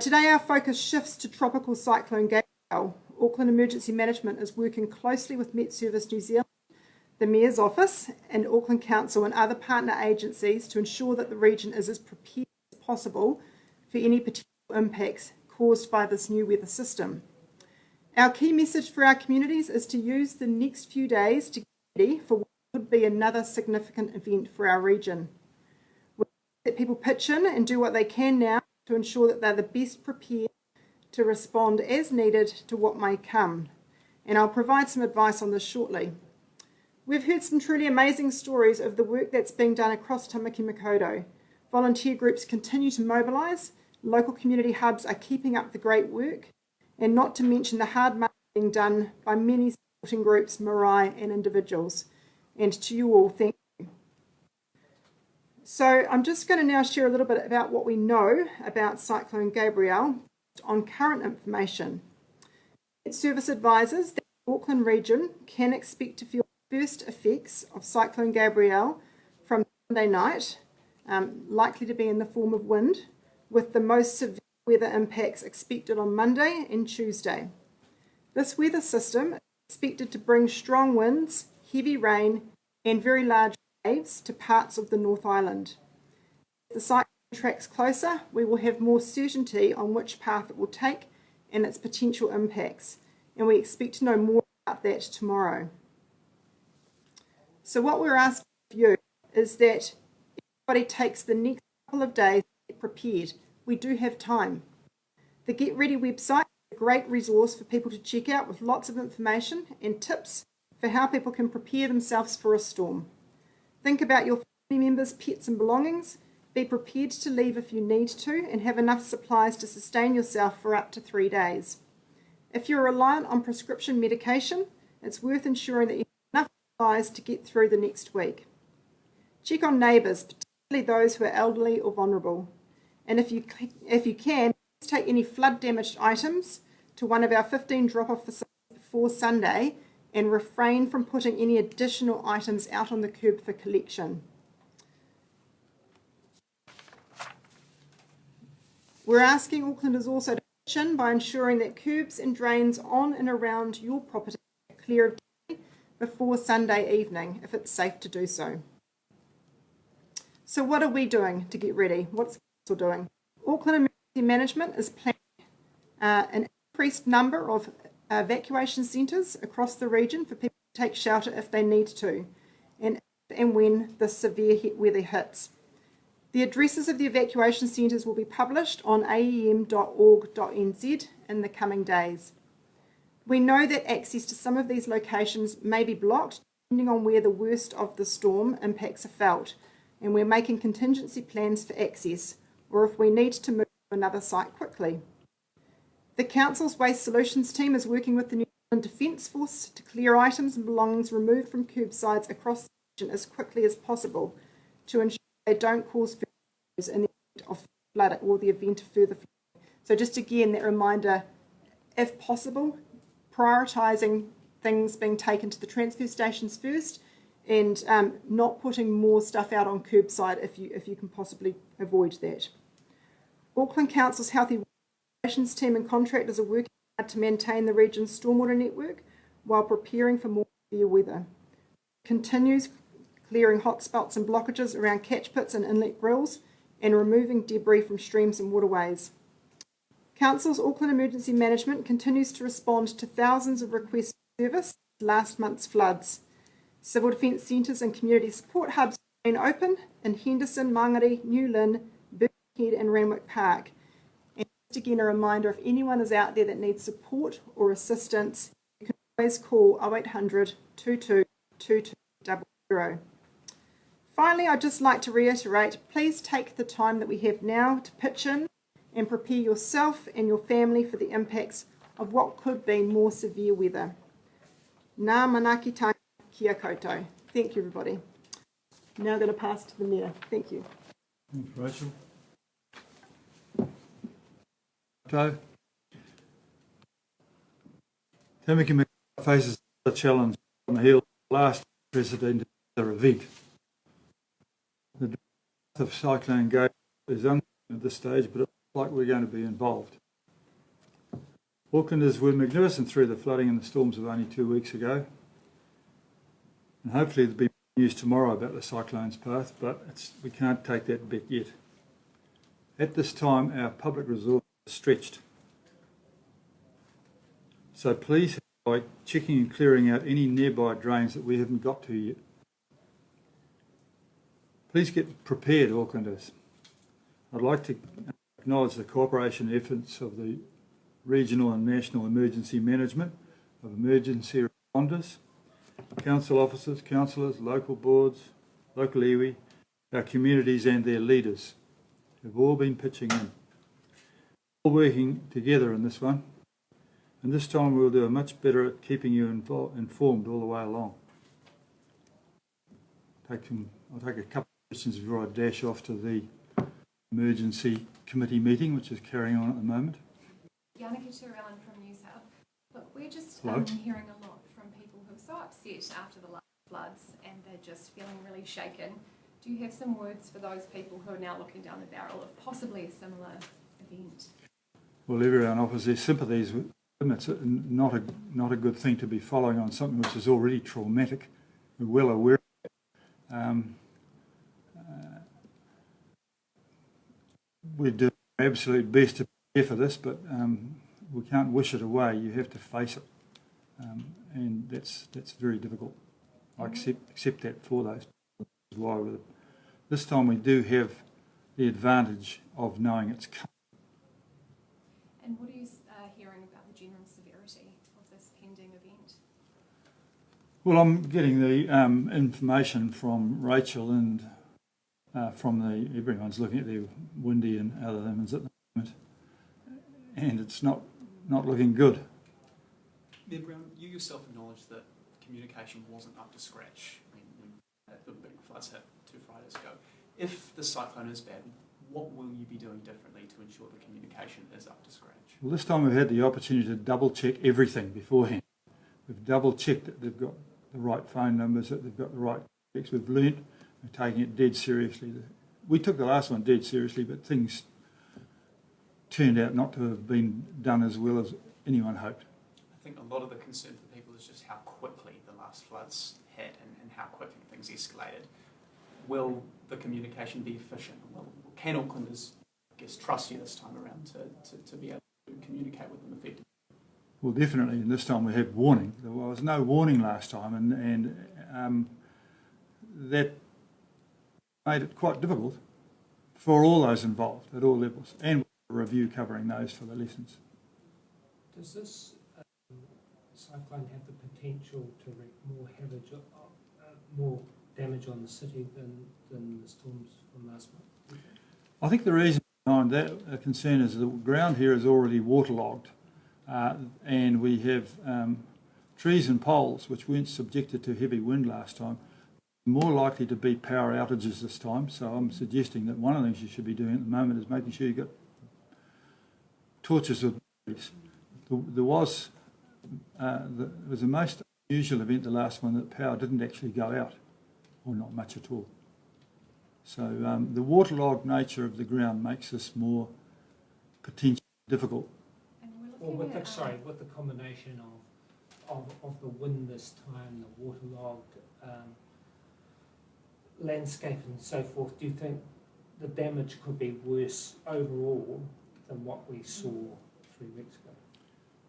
Today our focus shifts to Tropical Cyclone Gabrielle. Auckland Emergency Management is working closely with Met Service New Zealand, the Mayor's Office and Auckland Council and other partner agencies to ensure that the region is as prepared as possible for any potential impacts caused by this new weather system. Our key message for our communities is to use the next few days to get ready for what could be another significant event for our region. We let people pitch in and do what they can now to ensure that they're the best prepared to respond as needed to what may come. And I'll provide some advice on this shortly. We've heard some truly amazing stories of the work that's being done across Tamaki Makaurau. Volunteer groups continue to mobilise, local community hubs are keeping up the great work, and not to mention the hard work being done by many supporting groups, marae and individuals. And to you all, thank you. So I'm just going to now share a little bit about what we know about Cyclone Gabrielle on current information. Service advises that the Auckland region can expect to feel first effects of Cyclone Gabrielle from Monday night, likely to be in the form of wind, with the most severe weather impacts expected on Monday and Tuesday. This weather system is expected to bring strong winds, heavy rain and very large waves to parts of the North Island. As the cyclone tracks closer, we will have more certainty on which path it will take and its potential impacts, and we expect to know more about that tomorrow. So what we're asking of you is that everybody takes the next couple of days to get prepared. We do have time. The Get Ready website is a great resource for people to check out with lots of information and tips for how people can prepare themselves for a storm. Think about your family members, pets and belongings. Be prepared to leave if you need to and have enough supplies to sustain yourself for up to 3 days. If you're reliant on prescription medication, it's worth ensuring that you have enough supplies to get through the next week. Check on neighbours, particularly those who are elderly or vulnerable. And if you can, please take any flood damaged items to one of our 15 drop-off facilities before Sunday and refrain from putting any additional items out on the curb for collection. We're asking Aucklanders also to pitch in by ensuring that curbs and drains on and around your property are clear of debris before Sunday evening, if it's safe to do so. So what are we doing to get ready? What's Council doing? Auckland Emergency Management is planning an increased number of evacuation centres across the region for people to take shelter if they need to, and when the severe weather hits. The addresses of the evacuation centres will be published on aem.org.nz in the coming days. We know that access to some of these locations may be blocked depending on where the worst of the storm impacts are felt, and we're making contingency plans for access, or if we need to move to another site quickly. The Council's Waste Solutions team is working with the New Zealand Defence Force to clear items and belongings removed from curbsides across the region as quickly as possible to ensure they don't cause further issues in the event of flood or the event of further flooding. So just again, that reminder, if possible, prioritising things being taken to the transfer stations first and not putting more stuff out on curbside if you can possibly avoid that. Auckland Council's Healthy Operations team and contractors are working hard to maintain the region's stormwater network while preparing for more severe weather. Continues clearing hotspots and blockages around catch pits and inlet grills and removing debris from streams and waterways. Council's Auckland Emergency Management continues to respond to thousands of requests for service last month's floods. Civil defence centres and community support hubs remain open in Henderson, Mangere, New Lynn, Birkenhead and Randwick Park. And just again a reminder, if anyone is out there that needs support or assistance, you can always call 0800 22 2200. Finally, I'd just like to reiterate, please take the time that we have now to pitch in and prepare yourself and your family for the impacts of what could be more severe weather. Nā manaki tāna kia koutou. Thank you, everybody. Now I'm going to pass to the Mayor. Thank you. Thanks, Rachel. So, Tamaki Makaurau faces a challenge on the heels of the last unprecedented event. The depth of Cyclone Gabrielle is unknown at this stage, but it like we're going to be involved. Aucklanders were magnificent through the flooding and the storms of only 2 weeks ago. And hopefully there'll be news tomorrow about the cyclone's path, but we can't take that bet yet. At this time, our public resources are stretched. So please help by checking and clearing out any nearby drains that we haven't got to yet. Please get prepared, Aucklanders. I'd like to acknowledge the cooperation efforts of the Regional and National Emergency Management, of emergency responders, council officers, councillors, local boards, local iwi, our communities and their leaders have all been pitching in. All working together in this one, and this time we'll do a much better at keeping you informed all the way along. I'll take a couple of questions before I dash off to the emergency committee meeting, which is carrying on at the moment. nzherald from New South. Look, we're just hearing a lot from people who are so upset after the last floods and they're just feeling really shaken. Do you have some words for those people who are now looking down the barrel of possibly a similar event? Well, everyone offers their sympathies with them. It's not a good thing to be following on something which is already traumatic. We're well aware of it. We're doing our absolute best to prepare for this, but we can't wish it away. You have to face it, and that's very difficult. I accept that for those people. Why this time we do have the advantage of knowing it's coming. And what are you hearing about the general severity of this pending event? Well, I'm getting the information from Rachel and everyone's looking at their windy and other lemons at the moment, and it's not looking good. Mayor Brown, you yourself acknowledged that communication wasn't up to scratch when the big floods hit 2 Fridays ago. If the cyclone is bad, what will you be doing differently to ensure the communication is up to scratch? Well, this time we've had the opportunity to double check everything beforehand. We've double checked that they've got the right phone numbers, that they've got the right contacts. We've learnt, we're taking it dead seriously. We took the last one dead seriously, but things turned out not to have been done as well as anyone hoped. I think a lot of the concern for people is just how quickly the last floods hit and how quickly things escalated. Will the communication be efficient? Can Aucklanders, I guess, trust you this time around to be able to communicate with them effectively? Well, definitely, and this time we had warning. There was no warning last time, and that made it quite difficult for all those involved at all levels, and a review covering those for the lessons. Does this cyclone have the potential to wreak more damage on the city than the storms from last month? I think the reason behind that concern is the ground here is already waterlogged, and we have trees and poles which weren't subjected to heavy wind last time. More likely to be power outages this time, so I'm suggesting that one of the things you should be doing at the moment is making sure you've got torches with batteries. There was a most unusual event, the last one, that power didn't actually go out, or not much at all. So the waterlogged nature of the ground makes this more potentially difficult. And Well, we're looking with the combination of the wind this time, the waterlogged landscape and so forth, do you think the damage could be worse overall than what we saw 3 weeks ago?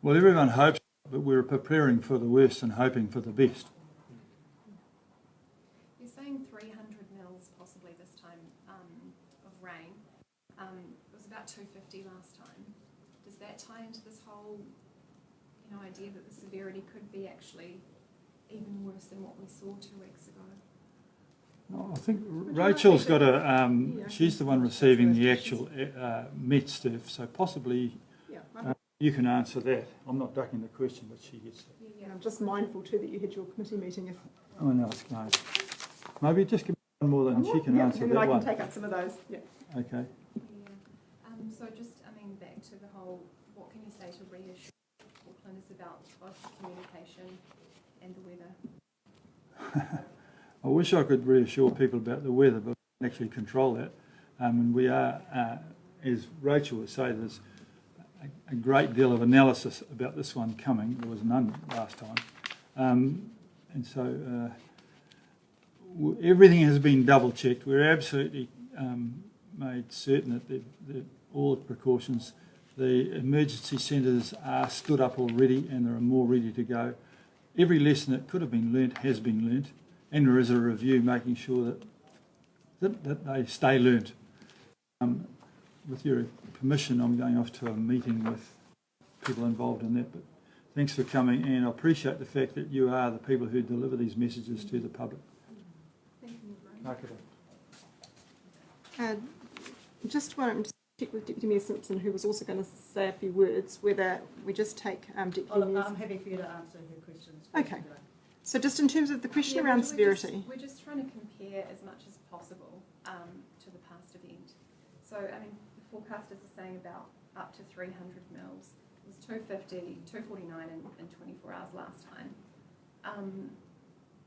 Well, everyone hopes, but we're preparing for the worst and hoping for the best. You're saying 300 mils possibly this time of rain. It was about 250 last time. Does that tie into this whole idea that the severity could be actually even worse than what we saw 2 weeks ago? Well, I think Rachel's got she's the one receiving the actual Met stuff, so possibly you can answer that. I'm not ducking the question, but she gets it. Yeah, I'm just mindful too that you had your committee meeting. Oh no, it's going. Maybe just give me one more, then she can answer and that then I one. can take up some of those. Yeah. Okay. Yeah. So just, back to the whole, what can you say to reassure Aucklanders about both the communication and the weather? I wish I could reassure people about the weather, but I can't actually control that. And we are as Rachel would say, there's a great deal of analysis about this one coming. There was none last time. And so everything has been double-checked. We're absolutely made certain that all the precautions, the emergency centres are stood up already and there are more ready to go. Every lesson that could have been learnt has been learnt, and there is a review making sure that they stay learnt. With your permission, I'm going off to a meeting with people involved in that, but thanks for coming, and I appreciate the fact that you are the people who deliver these messages to the public. Thank you, Uh, just want to check with Deputy Mayor Simpson, who was also going to say a few words, whether we just take Deputy Mayor's... I'm happy for you to answer her questions. Okay. So just in terms of the question around severity... We're just trying to compare as much as possible to the past event. So, I mean, the forecasters are saying about up to 300 mils. It was 250, 249 in 24 hours last time.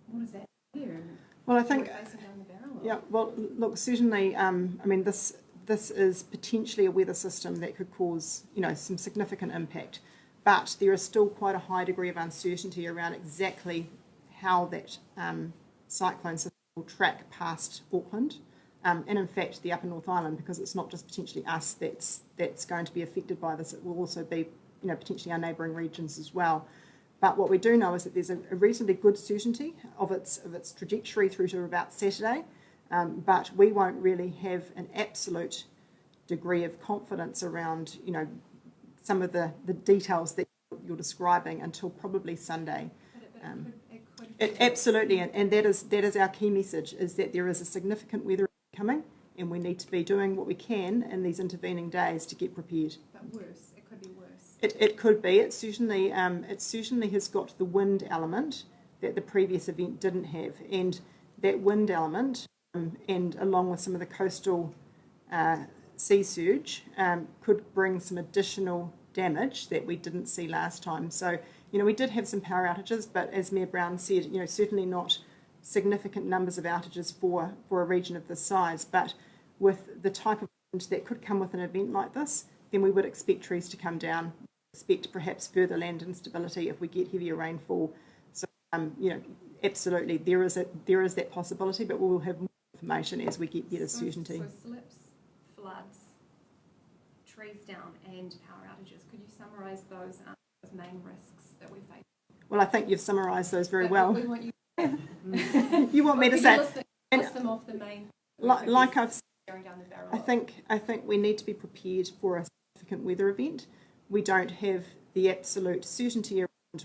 What is that here? Well, I think... Facing down the barrel, or? Yeah, well, look, certainly, I mean, this is potentially a weather system that could cause, some significant impact, but there is still quite a high degree of uncertainty around exactly how that cyclone system will track past Auckland, and in fact the Upper North Island, because it's not just potentially us that's going to be affected by this. It will also be, potentially our neighbouring regions as well. But what we do know is that there's a reasonably good certainty of its trajectory through to about Saturday, but we won't really have an absolute degree of confidence around, some of the details that you're describing until probably Sunday. It could Absolutely, and that is our key message, is that there is a significant weather coming, and we need to be doing what we can in these intervening days to get prepared. But worse, it could be worse. It could be. It certainly has got the wind element that the previous event didn't have, and that wind element, and along with some of the coastal sea surge, could bring some additional damage that we didn't see last time. So, we did have some power outages, but as Mayor Brown said, certainly not significant numbers of outages for a region of this size. But with the type of wind that could come with an event like this, then we would expect trees to come down, expect perhaps further land instability if we get heavier rainfall. So, absolutely, there is that possibility, but we will have more information as we get better certainty. So slips, floods, trees down, and power outages. Could you summarise those main risks that we face? Well, I think you've summarised those very well. We want you. You want me to say? List them off the main. Like I've said, Going down the barrel. I think we need to be prepared for a significant weather event. We don't have the absolute certainty around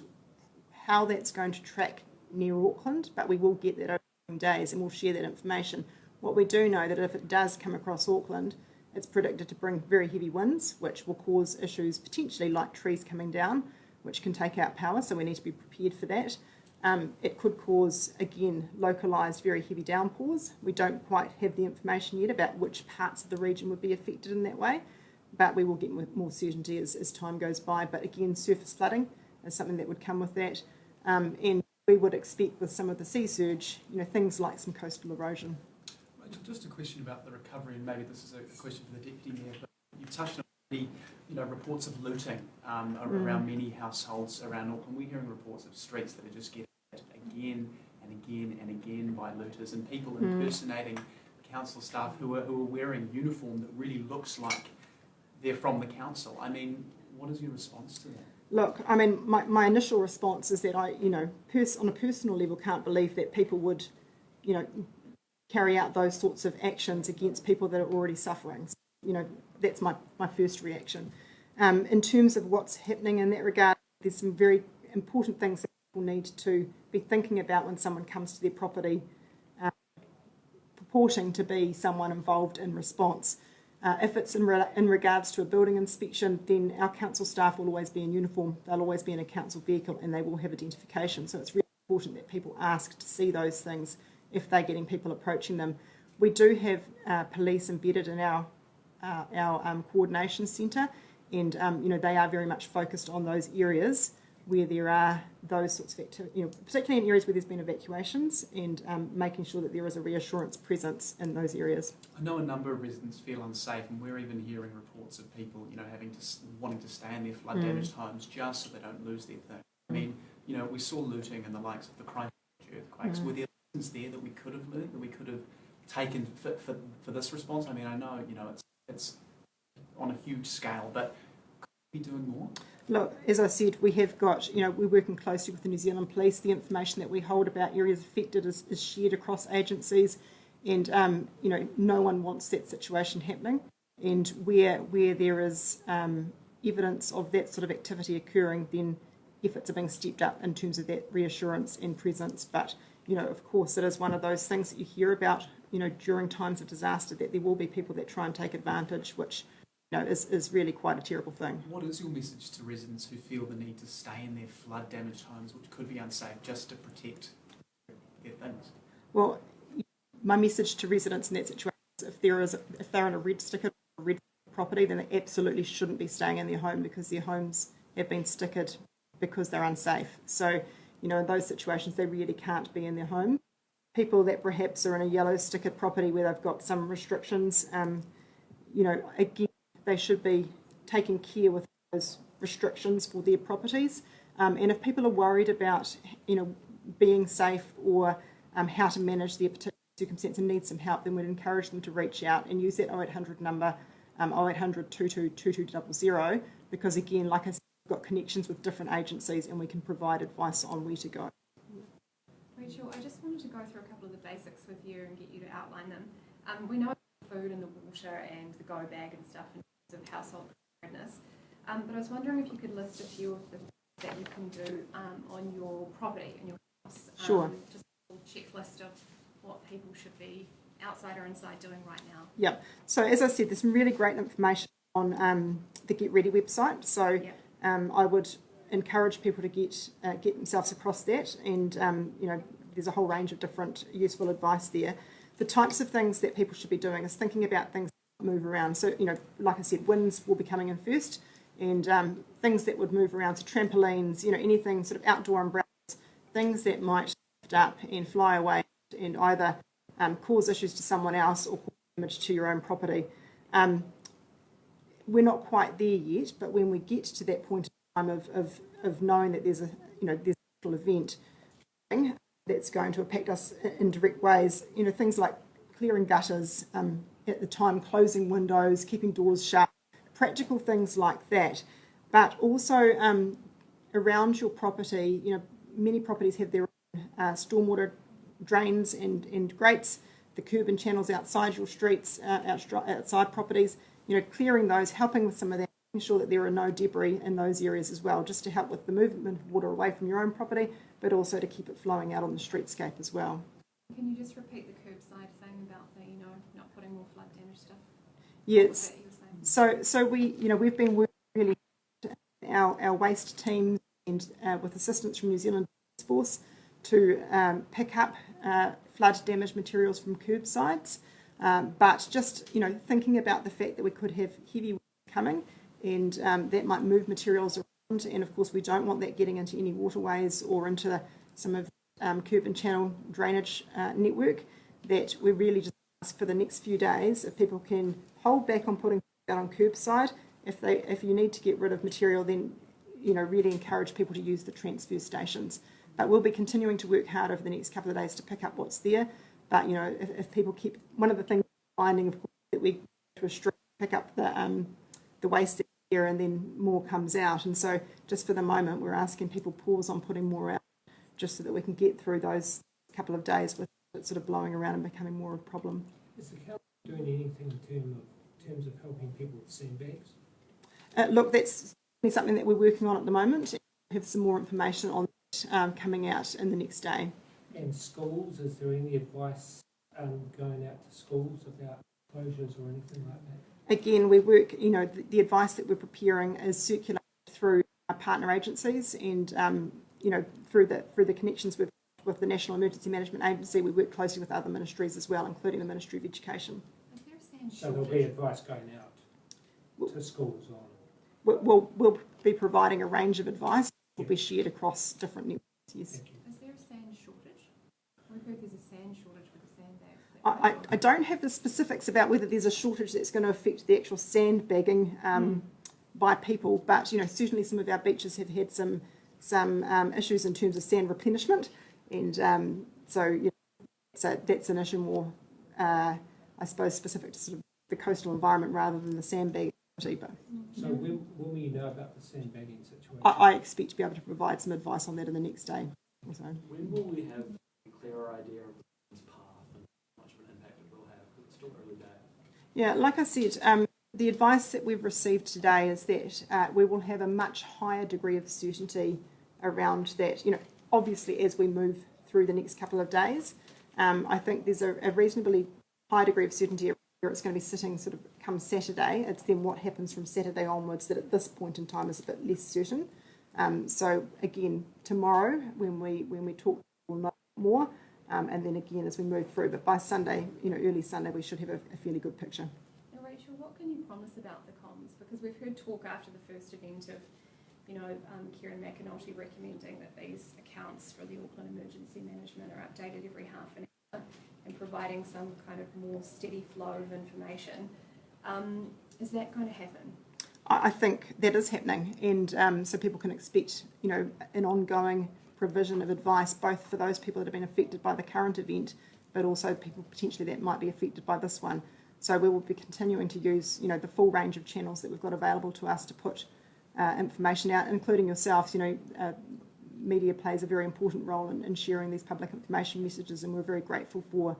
how that's going to track near Auckland, but we will get that over the coming days and we'll share that information. What we do know that if it does come across Auckland, it's predicted to bring very heavy winds, which will cause issues potentially like trees coming down, which can take out power, so we need to be prepared for that. It could cause, again, localised very heavy downpours. We don't quite have the information yet about which parts of the region would be affected in that way, but we will get more certainty as time goes by. But again, surface flooding is something that would come with that. And we would expect with some of the sea surge, things like some coastal erosion. Just a question about the recovery, and maybe this is a question for the Deputy Mayor, but you touched on the reports of looting around many households around Auckland. We're hearing reports of streets that are just getting hit again and again and again by looters, and people impersonating council staff who are wearing uniform that really looks like they're from the council. I mean, what is your response to that? Look, I mean, my initial response is that I, on a personal level, can't believe that people would, carry out those sorts of actions against people that are already suffering. So, that's my first reaction. In terms of what's happening in that regard, there's some very important things that people need to be thinking about when someone comes to their property purporting to be someone involved in response. If it's in regards to a building inspection, then our council staff will always be in uniform, they'll always be in a council vehicle, and they will have identification. So it's really important that people ask to see those things if they're getting people approaching them. We do have police embedded in our coordination centre, and they are very much focused on those areas where there are those sorts of activity, particularly in areas where there's been evacuations, and making sure that there is a reassurance presence in those areas. I know a number of residents feel unsafe, and we're even hearing reports of people, wanting to stay in their flood-damaged homes just so they don't lose their things. I mean, we saw looting and the likes of the Christchurch earthquakes. Were there things there that we could have learned, that we could have taken for this response? I mean, I know, it's on a huge scale, but could we be doing more? Look, as I said, we have got, we're working closely with the New Zealand Police. The information that we hold about areas affected is shared across agencies, and, no one wants that situation happening. And where there is evidence of that sort of activity occurring, then efforts are being stepped up in terms of that reassurance and presence. But, of course, it is one of those things that you hear about, during times of disaster, that there will be people that try and take advantage, which is really quite a terrible thing. What is your message to residents who feel the need to stay in their flood-damaged homes, which could be unsafe, just to protect their things? Well, my message to residents in that situation is if they're in a red sticker or a red property, then they absolutely shouldn't be staying in their home, because their homes have been stickered because they're unsafe. So, in those situations, they really can't be in their home. People that perhaps are in a yellow stickered property where they've got some restrictions, again, they should be taking care with those restrictions for their properties. And if people are worried about, being safe or how to manage their particular circumstance and need some help, then we'd encourage them to reach out and use that 0800 number, 0800 22 2200, because again, like I said, we've got connections with different agencies and we can provide advice on where to go. Rachel, I just wanted to go through a couple of the basics with you and get you to outline them. We know the food and the water and the go bag and stuff in terms of household preparedness, but I was wondering if you could list a few of the things that you can do on your property, in your house. Sure. Just a checklist of what people should be outside or inside doing right now. Yeah. So as I said, there's some really great information on the Get Ready website. So I would encourage people to get themselves across that, and there's a whole range of different useful advice there. The types of things that people should be doing is thinking about things that move around. So like I said, winds will be coming in first, and things that would move around, so trampolines, anything sort of outdoor umbrellas, things that might lift up and fly away and either cause issues to someone else or cause damage to your own property. We're not quite there yet, but when we get to that point in time of knowing that there's a little event that's going to impact us in direct ways, things like clearing gutters, at the time closing windows, keeping doors shut, practical things like that. But also around your property, many properties have their own stormwater drains and grates, the curb and channels outside your streets, outside properties, clearing those, helping with some of that, making sure that there are no debris in those areas as well, just to help with the movement of water away from your own property, but also to keep it flowing out on the streetscape as well. Can you just repeat the curbside thing about the, not putting more flood damage stuff? Yes. So we've been working really our waste teams and with assistance from New Zealand Police Force to pick up flood damaged materials from curbsides, but just thinking about the fact that we could have heavy coming, and that might move materials around, and of course we don't want that getting into any waterways or into some of curb and channel drainage network, that we really just ask for the next few days if people can hold back on putting that on curbside. If you need to get rid of material, then really encourage people to use the transfer stations. But we'll be continuing to work hard over the next couple of days to pick up what's there. But if people keep, one of the things we're finding, of course, that we to restrict, pick up the waste there, and then more comes out. And so just for the moment, we're asking people pause on putting more out, just so that we can get through those couple of days with it sort of blowing around and becoming more of a problem. Is the council doing anything in terms of helping people with sandbags? Look, that's something that we're working on at the moment. We have some more information on that coming out in the next day. And schools, is there any advice going out to schools about closures or anything like that? Again, we work, the advice that we're preparing is circulated through our partner agencies, and through the connections with the National Emergency Management Agency. We work closely with other ministries as well, including the Ministry of Education. Is there a sand So there'll be advice going out to schools on? We'll be providing a range of advice. will be shared across different networks. Yes. Thank you. Is there a sand shortage? We've heard there's a sand shortage with the sandbags. I don't have the specifics about whether there's a shortage that's going to affect the actual sandbagging by people, but certainly some of our beaches have had some issues in terms of sand replenishment, and so that's an issue more, I suppose, specific to sort of the coastal environment rather than the sandbagging. But So when will you know about the sandbagging situation? I expect to be able to provide some advice on that in the next day or so. When will we have a clearer idea of the path and how much of an impact it will have? Because it's still early days. Yeah, like I said, the advice that we've received today is that we will have a much higher degree of certainty around that. Obviously, as we move through the next couple of days, I think there's a reasonably high degree of certainty where it's going to be sitting sort of come Saturday. It's then what happens from Saturday onwards that at this point in time is a bit less certain. So again, tomorrow when we talk, we'll know more, and then again as we move through. But by Sunday, early Sunday, we should have a fairly good picture. Now, Rachel, what can you promise about the comms? Because we've heard talk after the first event of, Kieran McAnulty recommending that these accounts for the Auckland Emergency Management are updated every half an hour and providing some kind of more steady flow of information. Is that going to happen? I think that is happening, and so people can expect, an ongoing provision of advice, both for those people that have been affected by the current event, but also people potentially that might be affected by this one. So we will be continuing to use, the full range of channels that we've got available to us to put information out, including yourselves. Media plays a very important role in sharing these public information messages, and we're very grateful for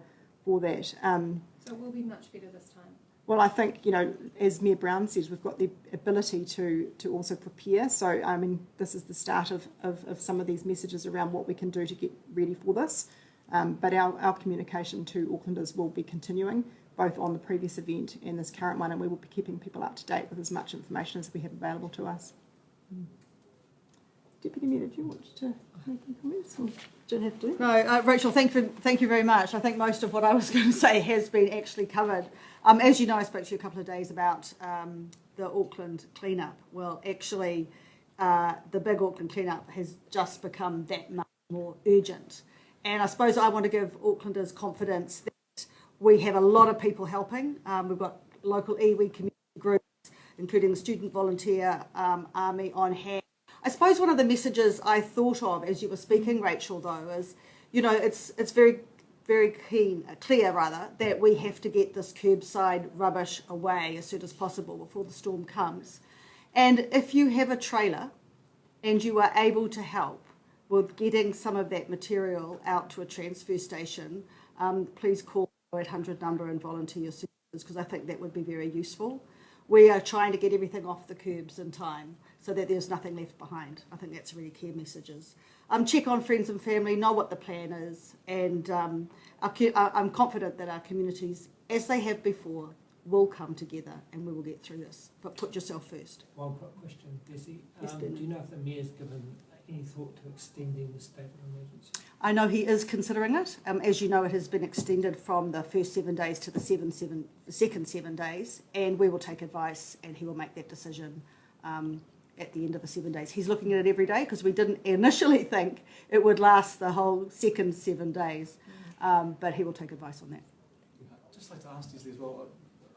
that. So it will be much better this time. Well, I think, as Mayor Brown says, we've got the ability to also prepare. So, this is the start of some of these messages around what we can do to get ready for this. But our communication to Aucklanders will be continuing, both on the previous event and this current one, and we will be keeping people up to date with as much information as we have available to us. Deputy Mayor, do you want to make any comments, or don't have to? No, Rachel, thank you very much. I think most of what I was going to say has been actually covered. As you know, I spoke to you a couple of days about the Auckland cleanup. Well, actually, the big Auckland cleanup has just become that much more urgent. And I suppose I want to give Aucklanders confidence that we have a lot of people helping. We've got local iwi community groups, including the student volunteer army on hand. I suppose one of the messages I thought of as you were speaking, Rachel, though, is, it's very, very clear that we have to get this curbside rubbish away as soon as possible before the storm comes. And if you have a trailer and you are able to help with getting some of that material out to a transfer station, please call the 0800 number and volunteer your services, because I think that would be very useful. We are trying to get everything off the curbs in time so that there's nothing left behind. I think that's really key messages. Check on friends and family, know what the plan is, and I'm confident that our communities, as they have before, will come together and we will get through this. But put yourself first. One quick question, Bessie. Yes, do you know if the Mayor's given any thought to extending the state of emergency? I know he is considering it. As you know, it has been extended from the first 7 days to the second 7 days, and we will take advice and he will make that decision at the end of the 7 days. He's looking at it every day because we didn't initially think it would last the whole second 7 days, but he will take advice on that. I'd just like to ask you as well,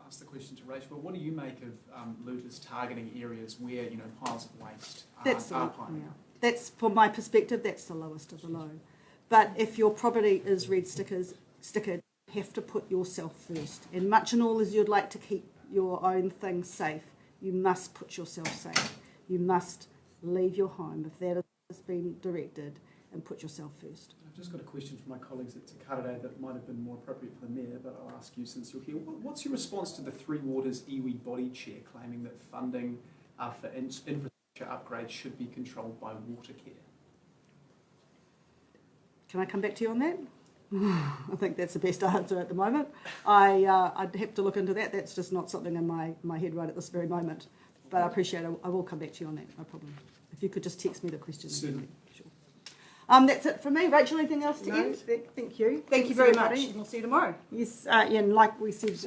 ask the question to Rachel, but what do you make of looters targeting areas where, piles of waste are piling up? That's, from my perspective, that's the lowest of the low. But if your property is red stickered, you have to put yourself first. And much and all as you'd like to keep your own things safe, you must put yourself safe. You must leave your home if that has been directed and put yourself first. I've just got a question from my colleagues at Te Karere that might have been more appropriate for the Mayor, but I'll ask you since you're here. What's your response to the Three Waters iwi body chair claiming that funding for infrastructure upgrades should be controlled by Watercare? Can I come back to you on that? I think that's the best answer at the moment. I'd have to look into that. That's just not something in my head right at this very moment. But I appreciate it. I will come back to you on that, no problem. If you could just text me the question. Certainly. Sure. That's it from me. Rachel, anything else to end? Thank you. Thank you very much. Everybody. And we'll see you tomorrow. Yes, and like we said,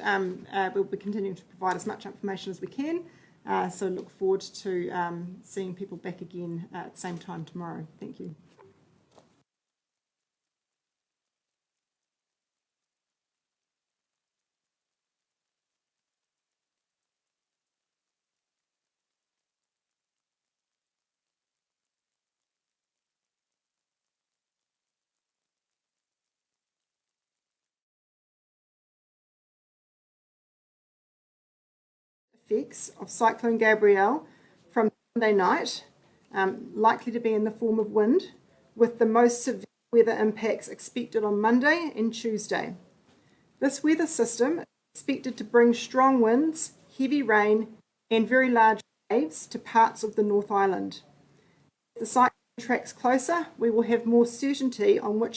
we'll be continuing to provide as much information as we can. So look forward to seeing people back again at the same time tomorrow. Thank you. Effects of Cyclone Gabrielle from Monday night, likely to be in the form of wind, with the most severe weather impacts expected on Monday and Tuesday. This weather system is expected to bring strong winds, heavy rain, and very large waves to parts of the North Island. As the cyclone tracks closer, we will have more certainty on which